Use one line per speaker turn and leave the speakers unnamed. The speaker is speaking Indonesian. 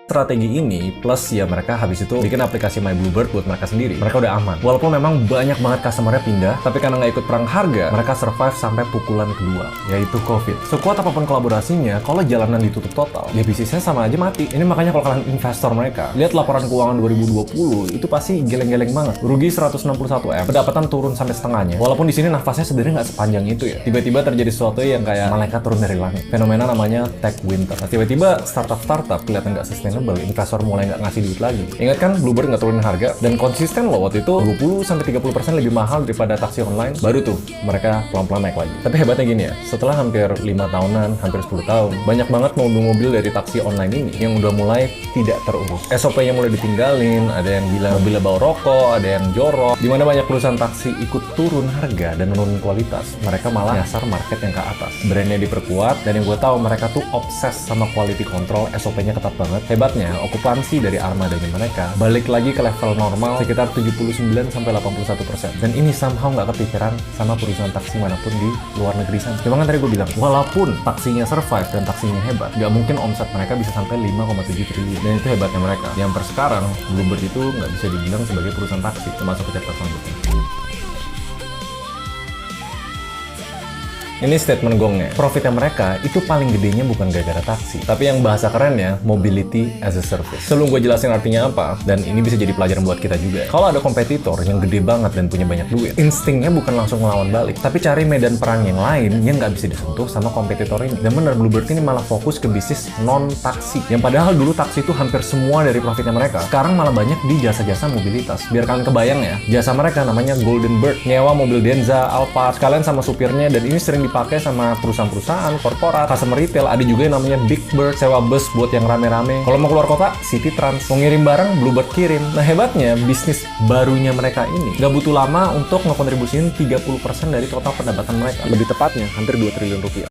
Strategi ini plus ya mereka habis itu bikin aplikasi My Bluebird buat mereka sendiri. Mereka udah aman. Walaupun memang banyak banget customernya pindah, tapi karena nggak ikut perang harga, mereka survive sampai pukulan kedua, yaitu COVID. Sekuat apapun kolaborasinya, kalau jalanan ditutup total, ya bisnisnya sama aja mati. Ini makanya kalau kalian investor mereka, lihat laporan keuangan 2020, itu pasti geleng-geleng banget. Rugi 161 M, pendapatan turun sampai setengahnya. Walaupun di sini nafasnya sebenarnya nggak sepanjang itu ya. Tiba-tiba terjadi sesuatu yang kayak malaikat turun dari langit. Fenomena namanya tech winter. Nah, tiba-tiba startup kelihatan nggak sustainable. Investor mulai nggak ngasih duit lagi. Ingat kan Bluebird nggak turunin harga dan konsisten loh waktu itu 20-30% lebih mahal daripada taksi online. Baru tuh mereka pelan-pelan naik lagi. Tapi hebatnya gini ya, setelah hampir 5 tahunan, hampir 10 tahun, banyak banget mobil-mobil dari taksi online ini yang udah mulai tidak terurus. SOP-nya mulai ditinggalin, ada yang bilang mobilnya bau rokok, ada yang jorok. Dimana banyak perusahaan taksi ikut turun harga dan menurun kualitas. Mereka malah nyasar market yang ke atas. Brandnya diperkuat dan yang gue tahu mereka tuh obses sama quality control, SOP-nya ketat banget. Hebatnya, okupansi dari armadanya mereka balik lagi ke level normal sekitar 79-81%. Dan ini somehow nggak kepikiran sama perusahaan taksi manapun di luar negeri sana. Cuma kan tadi gue bilang, walaupun taksinya survive dan taksinya hebat, nggak mungkin omset mereka bisa sampai 5,7 triliun. Dan itu hebatnya mereka. Yang per sekarang, Bluebird itu nggak bisa dibilang sebagai perusahaan taksi, termasuk ke chapter selanjutnya. Ini statement gongnya. Profitnya mereka itu paling gedenya bukan gara-gara taksi, tapi yang bahasa kerennya mobility as a service. Sebelum gue jelasin artinya apa, dan ini bisa jadi pelajaran buat kita juga. Kalau ada kompetitor yang gede banget dan punya banyak duit, instingnya bukan langsung ngelawan balik, tapi cari medan perang yang lain yang nggak bisa disentuh sama kompetitor ini. Dan bener, Bluebird ini malah fokus ke bisnis non-taksi. Yang padahal dulu taksi itu hampir semua dari profitnya mereka. Sekarang malah banyak di jasa-jasa mobilitas. Biar kalian kebayang ya, jasa mereka namanya Golden Bird. Nyewa mobil Denza, Alphard, sekalian sama supirnya, dan ini sering dipakai sama perusahaan-perusahaan, korporat, customer retail. Ada juga yang namanya Big Bird, sewa bus buat yang rame-rame. Kalau mau keluar kota, City Trans. Mau ngirim barang, Bluebird kirim. Nah hebatnya, bisnis barunya mereka ini nggak butuh lama untuk ngekontribusiin 30% dari total pendapatan mereka. Lebih tepatnya, hampir 2 triliun rupiah.